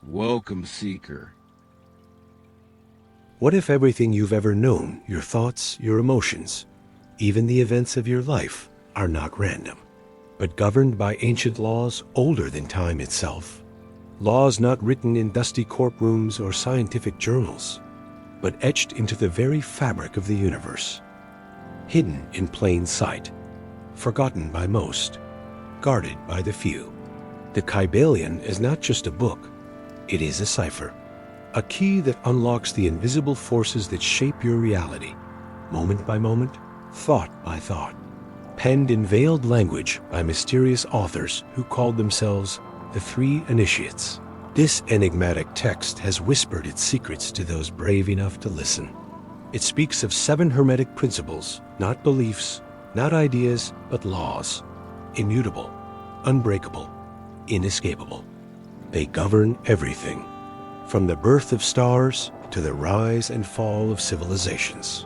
Welcome, Seeker. What if everything you've ever known, your thoughts, your emotions, even the events of your life, are not random, but governed by ancient laws older than time itself? Laws not written in dusty courtrooms or scientific journals, but etched into the very fabric of the universe. Hidden in plain sight, forgotten by most, guarded by the few. The Kybalion is not just a book, it is a cipher. A key that unlocks the invisible forces that shape your reality, moment by moment, thought by thought. Penned in veiled language by mysterious authors who called themselves the Three Initiates. This enigmatic text has whispered its secrets to those brave enough to listen. It speaks of 7 Hermetic principles, not beliefs, not ideas, but laws. Immutable, unbreakable, inescapable. They govern everything, from the birth of stars to the rise and fall of civilizations,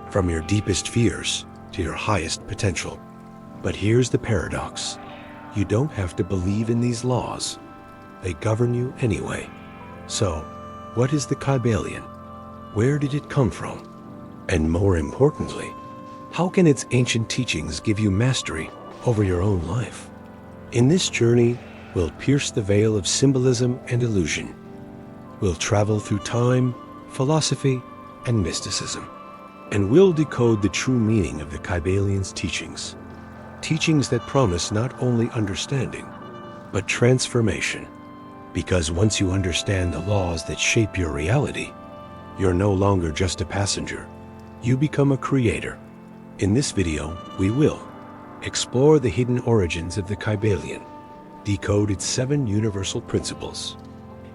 from your deepest fears to your highest potential. But here's the paradox. You don't have to believe in these laws. They govern you anyway. So, what is the Kybalion? Where did it come from? And more importantly, how can its ancient teachings give you mastery over your own life? In this journey, we'll pierce the veil of symbolism and illusion. We'll travel through time, philosophy, and mysticism. And we'll decode the true meaning of the Kybalion's teachings. Teachings that promise not only understanding, but transformation. Because once you understand the laws that shape your reality, you're no longer just a passenger. You become a creator. In this video, we will explore the hidden origins of the Kybalion, decode its 7 universal principles,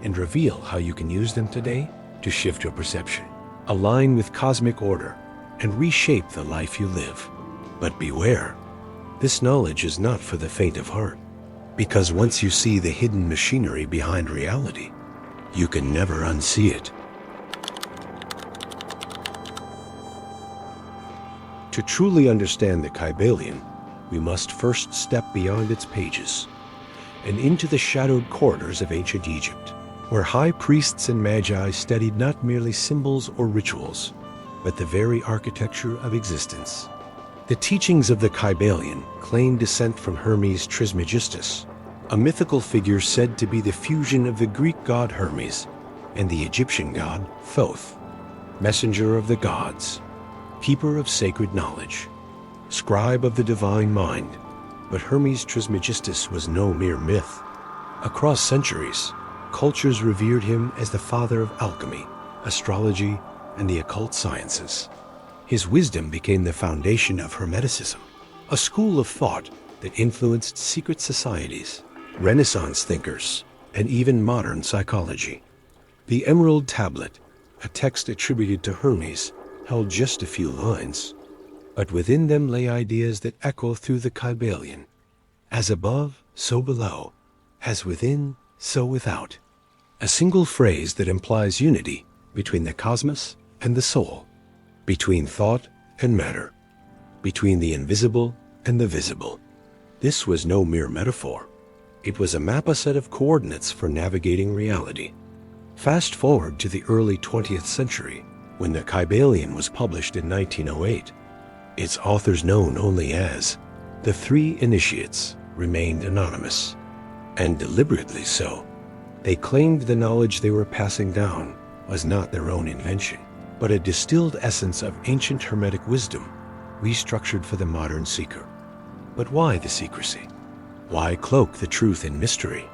and reveal how you can use them today to shift your perception, align with cosmic order, and reshape the life you live. But beware, this knowledge is not for the faint of heart, because once you see the hidden machinery behind reality, you can never unsee it. To truly understand the Kybalion, we must first step beyond its pages and into the shadowed corridors of ancient Egypt, where high priests and magi studied not merely symbols or rituals, but the very architecture of existence. The teachings of the Kybalion claim descent from Hermes Trismegistus, a mythical figure said to be the fusion of the Greek god Hermes and the Egyptian god Thoth, messenger of the gods, keeper of sacred knowledge, scribe of the divine mind. But Hermes Trismegistus was no mere myth. Across centuries, cultures revered him as the father of alchemy, astrology, and the occult sciences. His wisdom became the foundation of Hermeticism, a school of thought that influenced secret societies, Renaissance thinkers, and even modern psychology. The Emerald Tablet, a text attributed to Hermes, held just a few lines, but within them lay ideas that echo through the Kybalion. As above, so below, as within, so without. A single phrase that implies unity between the cosmos and the soul, between thought and matter, between the invisible and the visible. This was no mere metaphor. It was a map, a set of coordinates for navigating reality. Fast forward to the early 20th century, when the Kybalion was published in 1908. Its authors, known only as the Three Initiates, remained anonymous, and deliberately so. They claimed the knowledge they were passing down was not their own invention, but a distilled essence of ancient Hermetic wisdom, restructured for the modern seeker. But why the secrecy? Why cloak the truth in mystery?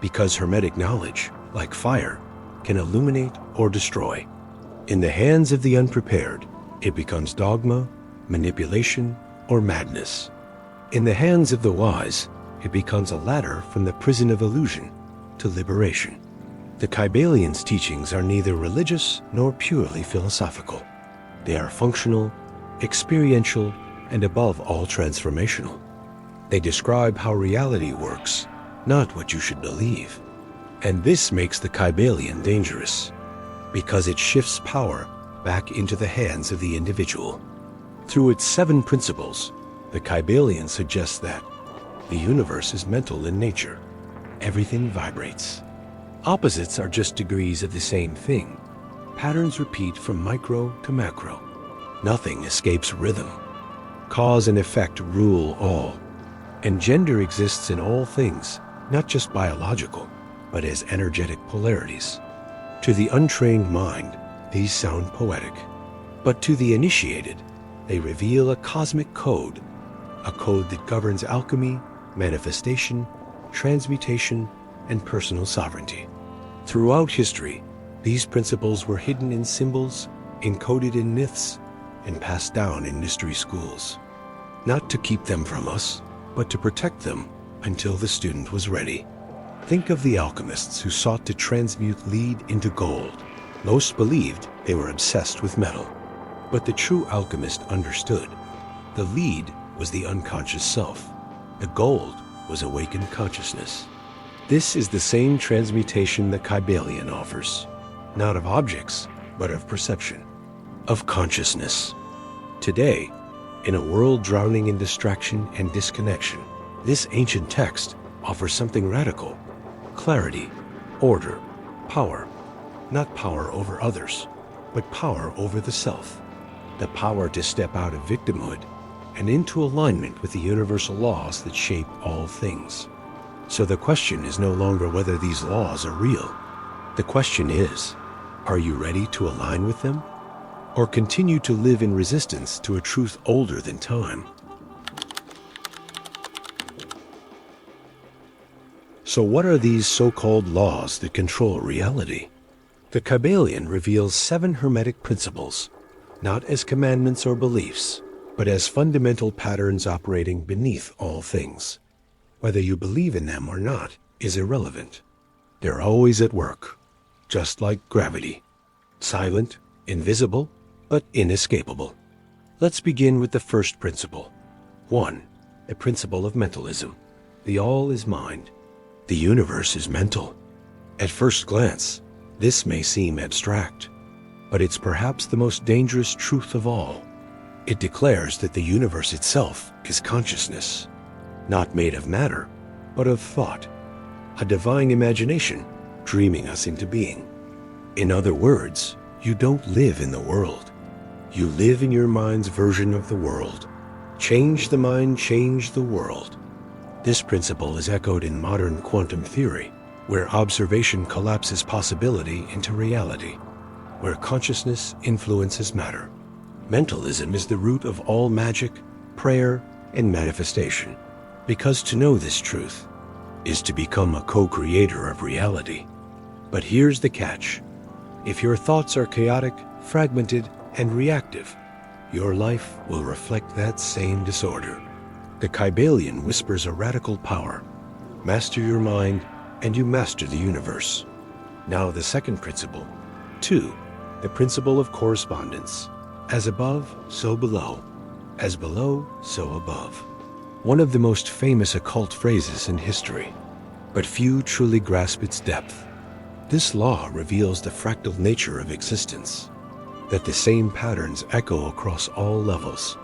Because Hermetic knowledge, like fire, can illuminate or destroy. In the hands of the unprepared, it becomes dogma, manipulation, or madness. In the hands of the wise, it becomes a ladder from the prison of illusion to liberation. The Kybalion's teachings are neither religious nor purely philosophical. They are functional, experiential, and above all transformational. They describe how reality works, not what you should believe. And this makes the Kybalion dangerous, because it shifts power back into the hands of the individual. Through its 7 principles, the Kybalion suggests that the universe is mental in nature. Everything vibrates. Opposites are just degrees of the same thing. Patterns repeat from micro to macro. Nothing escapes rhythm. Cause and effect rule all. And gender exists in all things, not just biological, but as energetic polarities. To the untrained mind, these sound poetic. But to the initiated, they reveal a cosmic code, a code that governs alchemy, manifestation, transmutation, and personal sovereignty. Throughout history, these principles were hidden in symbols, encoded in myths, and passed down in mystery schools. Not to keep them from us, but to protect them until the student was ready. Think of the alchemists who sought to transmute lead into gold. Most believed they were obsessed with metal. But the true alchemist understood. The lead was the unconscious self. The gold was awakened consciousness. This is the same transmutation that Kybalion offers. Not of objects, but of perception, of consciousness. Today, in a world drowning in distraction and disconnection, this ancient text offers something radical. Clarity, order, power. Not power over others, but power over the self. The power to step out of victimhood and into alignment with the universal laws that shape all things. So the question is no longer whether these laws are real. The question is, are you ready to align with them? Or continue to live in resistance to a truth older than time? So what are these so-called laws that control reality? The Kybalion reveals 7 Hermetic principles, not as commandments or beliefs, but as fundamental patterns operating beneath all things. Whether you believe in them or not is irrelevant. They're always at work, just like gravity. Silent, invisible, but inescapable. Let's begin with the first principle. 1. The principle of mentalism. The all is mind. The universe is mental. At first glance, this may seem abstract, but it's perhaps the most dangerous truth of all. It declares that the universe itself is consciousness, not made of matter, but of thought, a divine imagination dreaming us into being. In other words, you don't live in the world. You live in your mind's version of the world. Change the mind, change the world. This principle is echoed in modern quantum theory, where observation collapses possibility into reality, where consciousness influences matter. Mentalism is the root of all magic, prayer, and manifestation, because to know this truth is to become a co-creator of reality. But here's the catch. If your thoughts are chaotic, fragmented, and reactive, your life will reflect that same disorder. The Kybalion whispers a radical power. Master your mind, and you master the universe. Now the second principle. 2. The principle of correspondence. As above, so below. As below, so above. One of the most famous occult phrases in history, but few truly grasp its depth. This law reveals the fractal nature of existence, that the same patterns echo across all levels,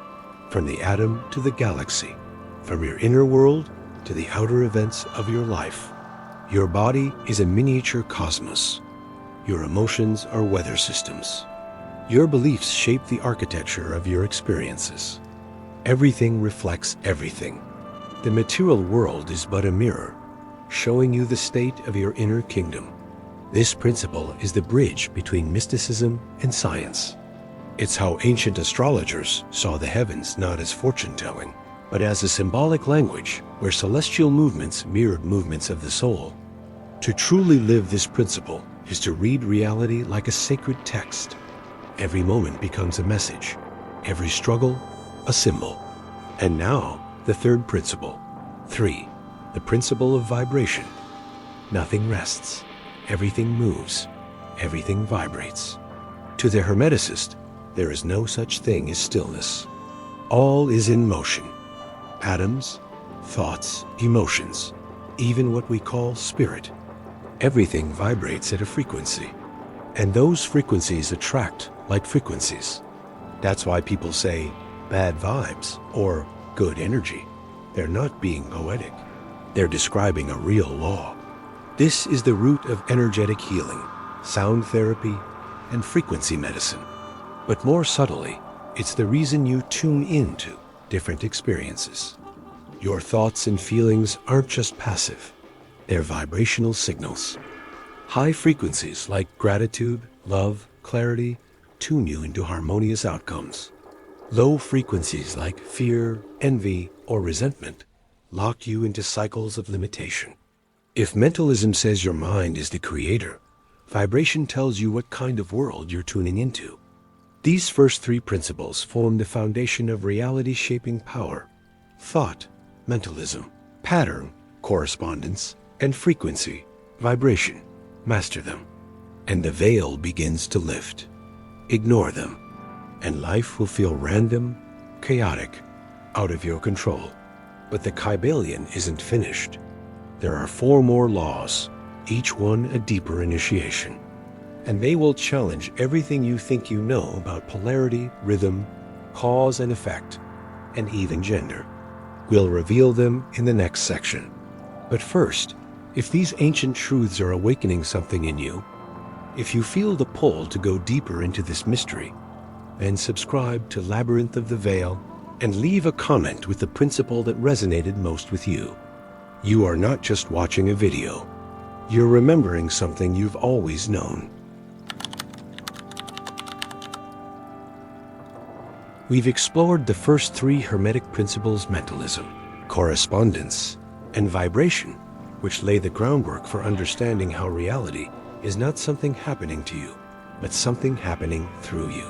from the atom to the galaxy, from your inner world to the outer events of your life. Your body is a miniature cosmos. Your emotions are weather systems. Your beliefs shape the architecture of your experiences. Everything reflects everything. The material world is but a mirror, showing you the state of your inner kingdom. This principle is the bridge between mysticism and science. It's how ancient astrologers saw the heavens not as fortune-telling, but as a symbolic language where celestial movements mirrored movements of the soul. To truly live this principle is to read reality like a sacred text. Every moment becomes a message, every struggle a symbol. And now, the third principle. 3. The principle of vibration. Nothing rests. Everything moves. Everything vibrates. To the Hermeticist, there is no such thing as stillness. All is in motion. Atoms, thoughts, emotions, even what we call spirit. Everything vibrates at a frequency. And those frequencies attract like frequencies. That's why people say bad vibes or good energy. They're not being poetic. They're describing a real law. This is the root of energetic healing, sound therapy, and frequency medicine. But more subtly, it's the reason you tune into different experiences. Your thoughts and feelings aren't just passive, they're vibrational signals. High frequencies like gratitude, love, clarity tune you into harmonious outcomes. Low frequencies like fear, envy, or resentment lock you into cycles of limitation. If mentalism says your mind is the creator, vibration tells you what kind of world you're tuning into. These first three principles form the foundation of reality-shaping power: thought, mentalism; pattern, correspondence; and frequency, vibration. Master them, and the veil begins to lift. Ignore them, and life will feel random, chaotic, out of your control. But the Kybalion isn't finished. There are 4 more laws, each one a deeper initiation. And they will challenge everything you think you know about polarity, rhythm, cause and effect, and even gender. We'll reveal them in the next section. But first, if these ancient truths are awakening something in you, if you feel the pull to go deeper into this mystery, then subscribe to Labyrinth of the Veil and leave a comment with the principle that resonated most with you. You are not just watching a video. You're remembering something you've always known. We've explored the first 3 Hermetic principles: mentalism, correspondence, and vibration, which lay the groundwork for understanding how reality is not something happening to you, but something happening through you.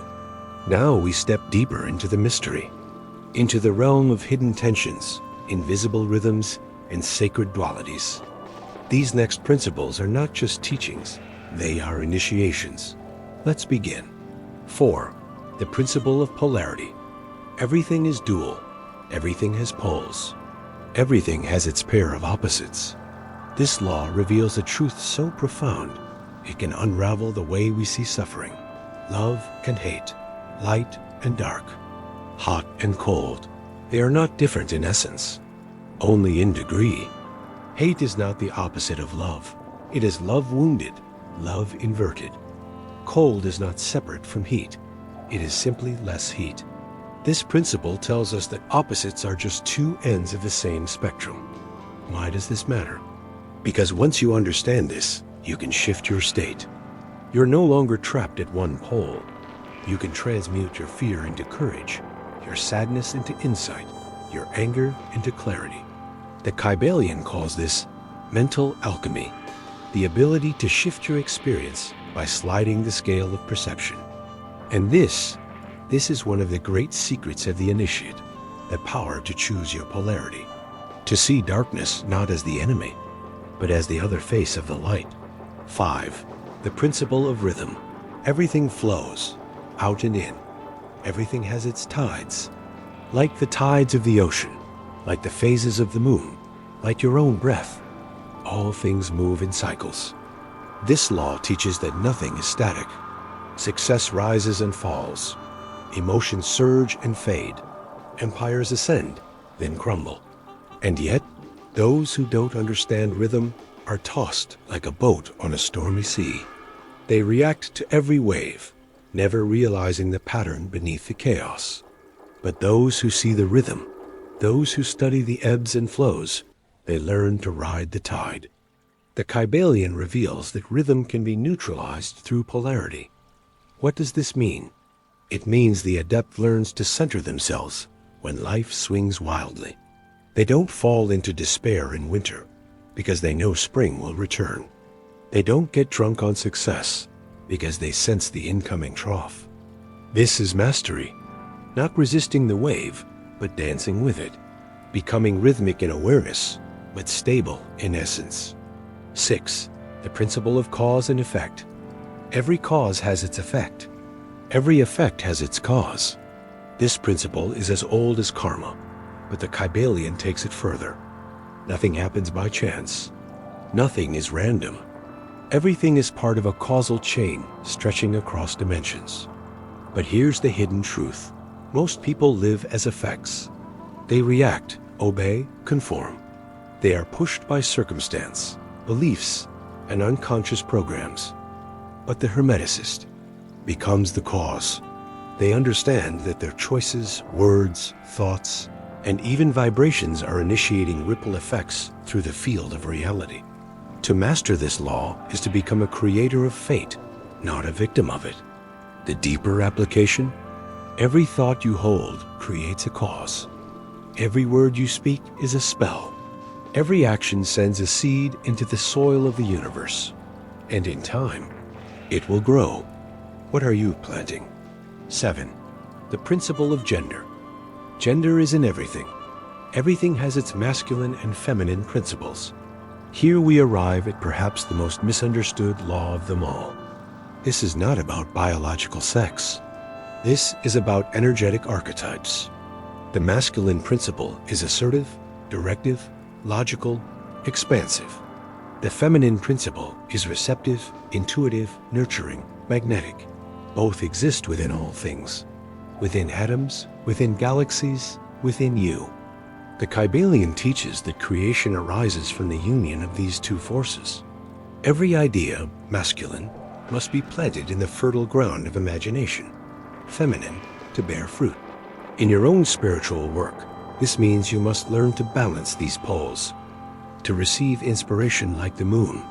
Now we step deeper into the mystery, into the realm of hidden tensions, invisible rhythms, and sacred dualities. These next principles are not just teachings, they are initiations. Let's begin. 4. The principle of polarity. Everything is dual. Everything has poles. Everything has its pair of opposites. This law reveals a truth so profound, it can unravel the way we see suffering. Love and hate, light and dark, hot and cold. They are not different in essence, only in degree. Hate is not the opposite of love. It is love wounded, love inverted. Cold is not separate from heat. It is simply less heat. This principle tells us that opposites are just 2 ends of the same spectrum. Why does this matter? Because once you understand this, you can shift your state. You're no longer trapped at one pole. You can transmute your fear into courage, your sadness into insight, your anger into clarity. The Kybalion calls this mental alchemy, the ability to shift your experience by sliding the scale of perception. And this is one of the great secrets of the initiate, the power to choose your polarity, to see darkness not as the enemy, but as the other face of the light. 5. The principle of rhythm. Everything flows, out and in. Everything has its tides. Like the tides of the ocean, like the phases of the moon, like your own breath. All things move in cycles. This law teaches that nothing is static. Success rises and falls. Emotions surge and fade. Empires ascend, then crumble. And yet, those who don't understand rhythm are tossed like a boat on a stormy sea. They react to every wave, never realizing the pattern beneath the chaos. But those who see the rhythm, those who study the ebbs and flows, they learn to ride the tide. The Kybalion reveals that rhythm can be neutralized through polarity. What does this mean? It means the adept learns to center themselves when life swings wildly. They don't fall into despair in winter because they know spring will return. They don't get drunk on success because they sense the incoming trough. This is mastery, not resisting the wave, but dancing with it, becoming rhythmic in awareness, but stable in essence. 6. The principle of cause and effect. Every cause has its effect. Every effect has its cause. This principle is as old as karma, but the Kybalion takes it further. Nothing happens by chance. Nothing is random. Everything is part of a causal chain stretching across dimensions. But here's the hidden truth. Most people live as effects. They react, obey, conform. They are pushed by circumstance, beliefs, and unconscious programs. But the Hermeticist becomes the cause. They understand that their choices, words, thoughts, and even vibrations are initiating ripple effects through the field of reality. To master this law is to become a creator of fate, not a victim of it. The deeper application: every thought you hold creates a cause. Every word you speak is a spell. Every action sends a seed into the soil of the universe. And in time, it will grow. What are you planting? 7. The principle of gender. Gender is in everything. Everything has its masculine and feminine principles. Here we arrive at perhaps the most misunderstood law of them all. This is not about biological sex. This is about energetic archetypes. The masculine principle is assertive, directive, logical, expansive. The feminine principle is receptive, intuitive, nurturing, magnetic. Both exist within all things. Within atoms, within galaxies, within you. The Kybalion teaches that creation arises from the union of these two forces. Every idea, masculine, must be planted in the fertile ground of imagination, feminine, to bear fruit. In your own spiritual work, this means you must learn to balance these poles, to receive inspiration like the moon,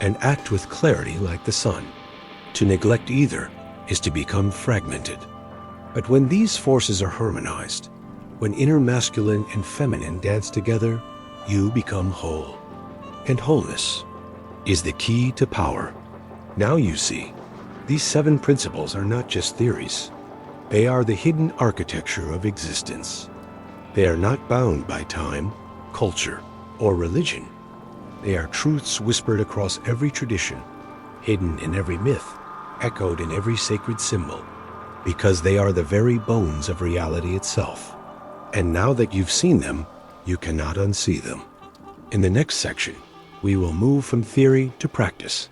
and act with clarity like the sun. To neglect either is to become fragmented. But when these forces are harmonized, when inner masculine and feminine dance together, you become whole. And wholeness is the key to power. Now you see, these 7 principles are not just theories. They are the hidden architecture of existence. They are not bound by time, culture, or religion. They are truths whispered across every tradition, hidden in every myth, echoed in every sacred symbol, because they are the very bones of reality itself. And now that you've seen them, you cannot unsee them. In the next section, we will move from theory to practice.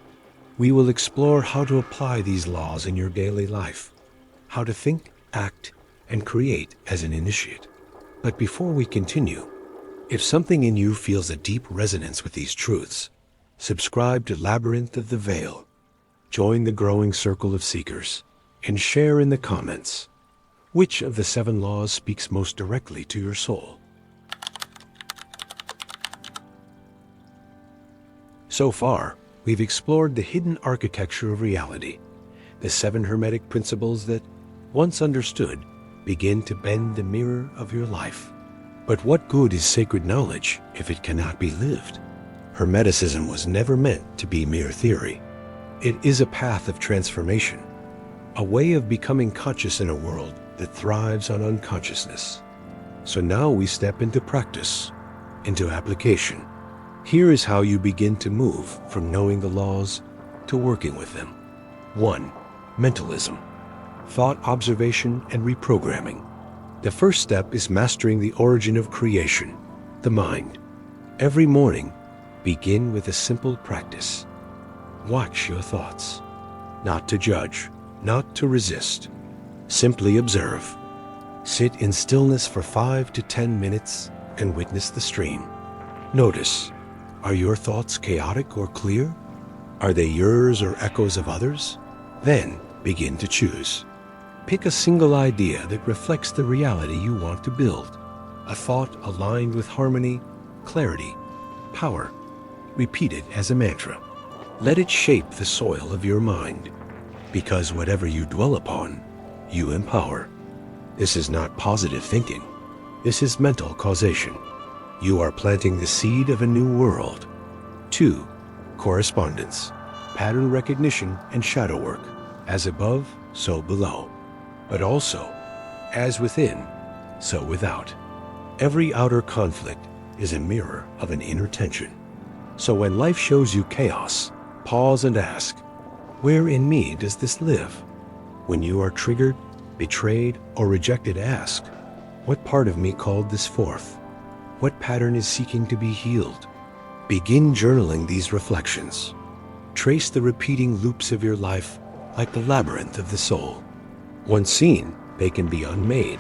We will explore how to apply these laws in your daily life, how to think, act, and create as an initiate. But before we continue, if something in you feels a deep resonance with these truths, subscribe to Labyrinth of the Veil, join the growing circle of seekers, and share in the comments. Which of the 7 laws speaks most directly to your soul? So far, we've explored the hidden architecture of reality, the 7 Hermetic principles that, once understood, begin to bend the mirror of your life. But what good is sacred knowledge if it cannot be lived? Hermeticism was never meant to be mere theory. It is a path of transformation, a way of becoming conscious in a world that thrives on unconsciousness. So now we step into practice, into application. Here is how you begin to move from knowing the laws to working with them. 1. Mentalism. Thought observation and reprogramming. The first step is mastering the origin of creation, the mind. Every morning, begin with a simple practice. Watch your thoughts. Not to judge, not to resist. Simply observe. Sit in stillness for 5 to 10 minutes and witness the stream. Notice, are your thoughts chaotic or clear? Are they yours or echoes of others? Then begin to choose. Pick a single idea that reflects the reality you want to build. A thought aligned with harmony, clarity, power. Repeat it as a mantra. Let it shape the soil of your mind, because whatever you dwell upon, you empower. This is not positive thinking. This is mental causation. You are planting the seed of a new world. 2. Correspondence. Pattern recognition and shadow work. As above, so below. But also, as within, so without. Every outer conflict is a mirror of an inner tension. So when life shows you chaos, pause and ask, where in me does this live? When you are triggered, betrayed, or rejected, ask, what part of me called this forth? What pattern is seeking to be healed? Begin journaling these reflections. Trace the repeating loops of your life like the labyrinth of the soul. Once seen, they can be unmade.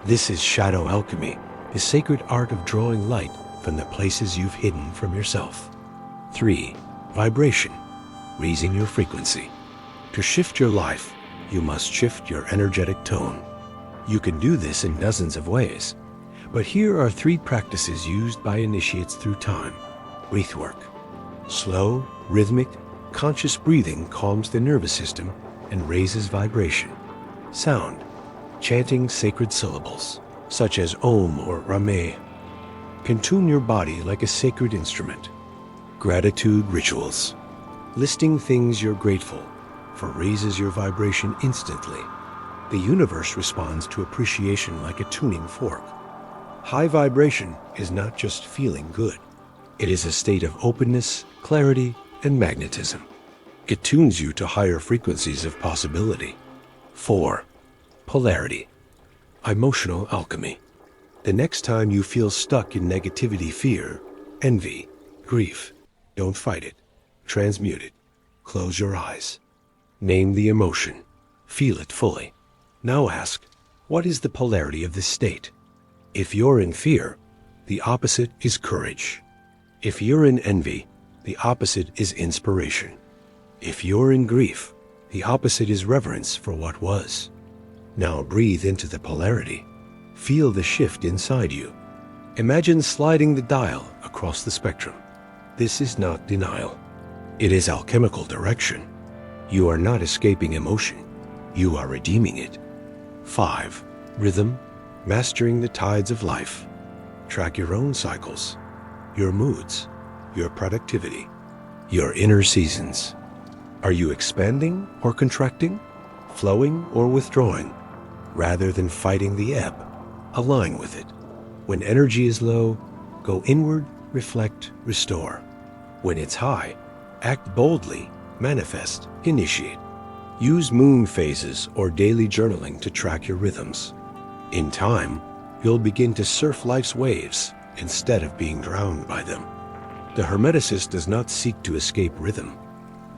This is shadow alchemy, the sacred art of drawing light from the places you've hidden from yourself. 3. Vibration, raising your frequency. To shift your life, you must shift your energetic tone. You can do this in dozens of ways, but here are 3 practices used by initiates through time. Breathwork. Slow, rhythmic, conscious breathing calms the nervous system and raises vibration. Sound. Chanting sacred syllables, such as Om or Rame, can tune your body like a sacred instrument. Gratitude rituals. Listing things you're grateful for raises your vibration instantly. The universe responds to appreciation like a tuning fork. High vibration is not just feeling good. It is a state of openness, clarity, and magnetism. It tunes you to higher frequencies of possibility. 4. Polarity. Emotional alchemy. The next time you feel stuck in negativity, fear, envy, grief, don't fight it. Transmute it. Close your eyes. Name the emotion. Feel it fully. Now ask, what is the polarity of this state? If you're in fear, the opposite is courage. If you're in envy, the opposite is inspiration. If you're in grief, the opposite is reverence for what was. Now breathe into the polarity. Feel the shift inside you. Imagine sliding the dial across the spectrum. This is not denial. It is alchemical direction. You are not escaping emotion. You are redeeming it. 5. Rhythm. Mastering the tides of life. Track your own cycles, your moods, your productivity, your inner seasons. Are you expanding or contracting? Flowing or withdrawing? Rather than fighting the ebb, align with it. When energy is low, go inward, reflect, restore. When it's high, act boldly, manifest, initiate. Use moon phases or daily journaling to track your rhythms. In time, you'll begin to surf life's waves instead of being drowned by them. The Hermeticist does not seek to escape rhythm.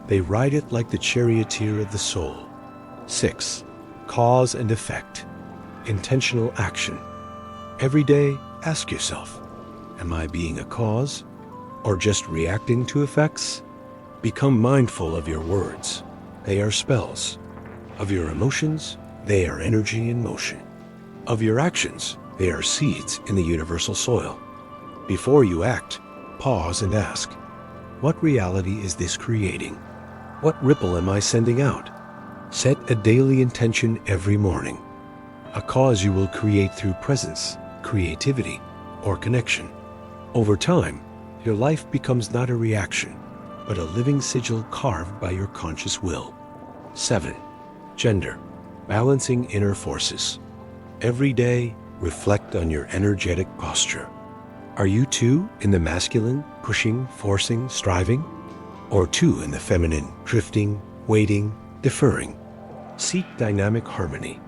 They ride it like the charioteer of the soul. 6. Cause and effect. Intentional action. Every day, ask yourself, am I being a cause or just reacting to effects? Become mindful of your words. They are spells. Of your emotions, they are energy in motion. Of your actions, they are seeds in the universal soil. Before you act, pause and ask, what reality is this creating? What ripple am I sending out? Set a daily intention every morning. A cause you will create through presence, creativity, or connection. Over time, your life becomes not a reaction, but a living sigil carved by your conscious will. 7. Gender. Balancing inner forces. Every day, reflect on your energetic posture. Are you 2 in the masculine, pushing, forcing, striving? Or 2 in the feminine, drifting, waiting, deferring? Seek dynamic harmony.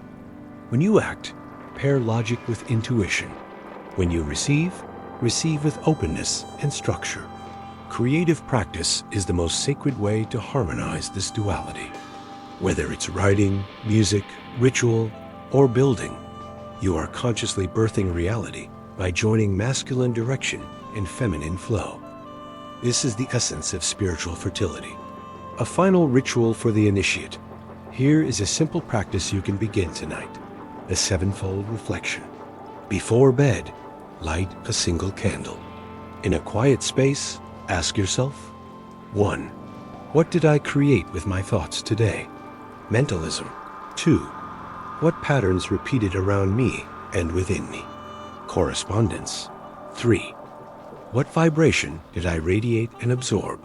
When you act, pair logic with intuition. When you receive with openness and structure. Creative practice is the most sacred way to harmonize this duality. Whether it's writing, music, ritual, or building, you are consciously birthing reality by joining masculine direction and feminine flow. This is the essence of spiritual fertility. A final ritual for the initiate. Here is a simple practice you can begin tonight. The 7-fold reflection. Before bed, light a single candle. In a quiet space, ask yourself, 1. What did I create with my thoughts today? Mentalism. 2. What patterns repeated around me and within me? Correspondence. 3. What vibration did I radiate and absorb?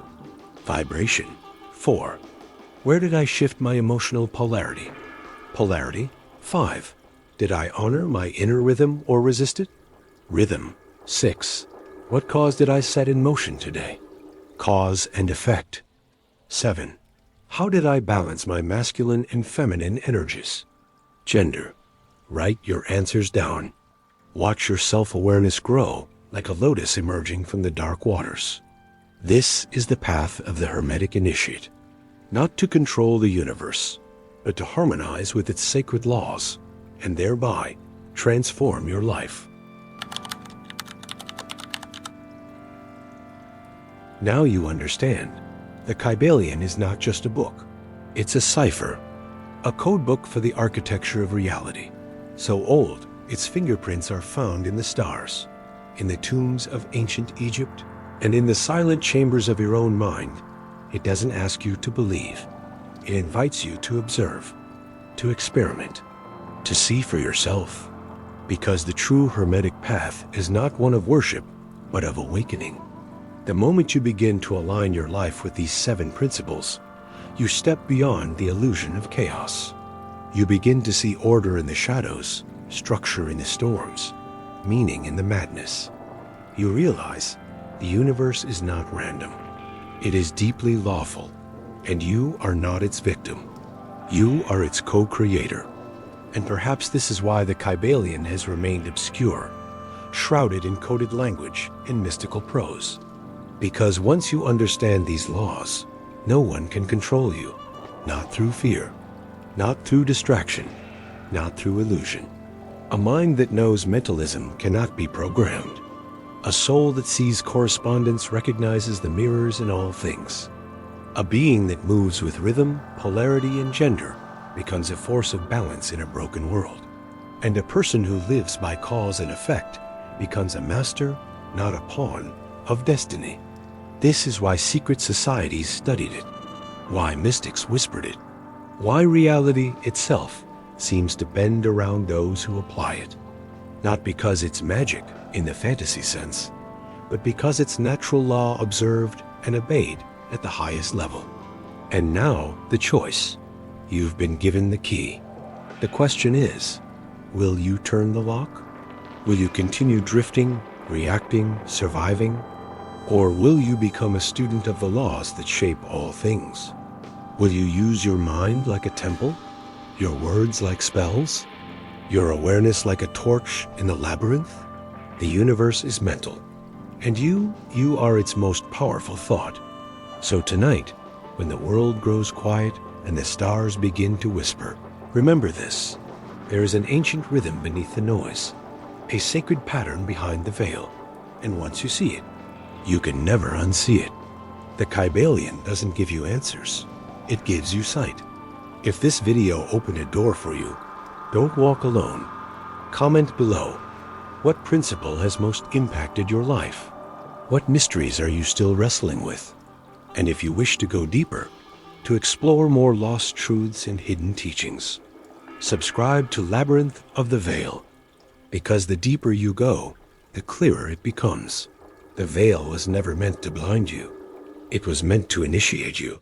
Vibration. 4. Where did I shift my emotional polarity? Polarity. 5. Did I honor my inner rhythm or resist it? Rhythm. 6. What cause did I set in motion today? Cause and effect. 7. How did I balance my masculine and feminine energies? Gender. Write your answers down. Watch your self-awareness grow like a lotus emerging from the dark waters. This is the path of the Hermetic initiate, not to control the universe, but to harmonize with its sacred laws and thereby transform your life. Now you understand. The Kybalion is not just a book. It's a cipher, a code book for the architecture of reality. So old, its fingerprints are found in the stars, in the tombs of ancient Egypt, and in the silent chambers of your own mind. It doesn't ask you to believe. It invites you to observe, to experiment, to see for yourself. Because the true Hermetic path is not one of worship, but of awakening. The moment you begin to align your life with these 7 principles, you step beyond the illusion of chaos. You begin to see order in the shadows, structure in the storms, meaning in the madness. You realize the universe is not random. It is deeply lawful, and you are not its victim. You are its co-creator. And perhaps this is why the Kybalion has remained obscure, shrouded in coded language and mystical prose. Because once you understand these laws, no one can control you, not through fear, not through distraction, not through illusion. A mind that knows mentalism cannot be programmed. A soul that sees correspondence recognizes the mirrors in all things. A being that moves with rhythm, polarity, and gender becomes a force of balance in a broken world. And a person who lives by cause and effect becomes a master, not a pawn, of destiny. This is why secret societies studied it, why mystics whispered it, why reality itself seems to bend around those who apply it. Not because it's magic in the fantasy sense, but because it's natural law observed and obeyed at the highest level. And now the choice. You've been given the key. The question is, will you turn the lock? Will you continue drifting, reacting, surviving? Or will you become a student of the laws that shape all things? Will you use your mind like a temple, your words like spells, your awareness like a torch in the labyrinth? The universe is mental, and you are its most powerful thought. So tonight, when the world grows quiet and the stars begin to whisper, remember this. There is an ancient rhythm beneath the noise, a sacred pattern behind the veil, and once you see it, you can never unsee it. The Kybalion doesn't give you answers. It gives you sight. If this video opened a door for you, don't walk alone. Comment below. What principle has most impacted your life? What mysteries are you still wrestling with? And if you wish to go deeper, to explore more lost truths and hidden teachings, subscribe to Labyrinth of the Veil, because the deeper you go, the clearer it becomes. The veil was never meant to blind you. It was meant to initiate you.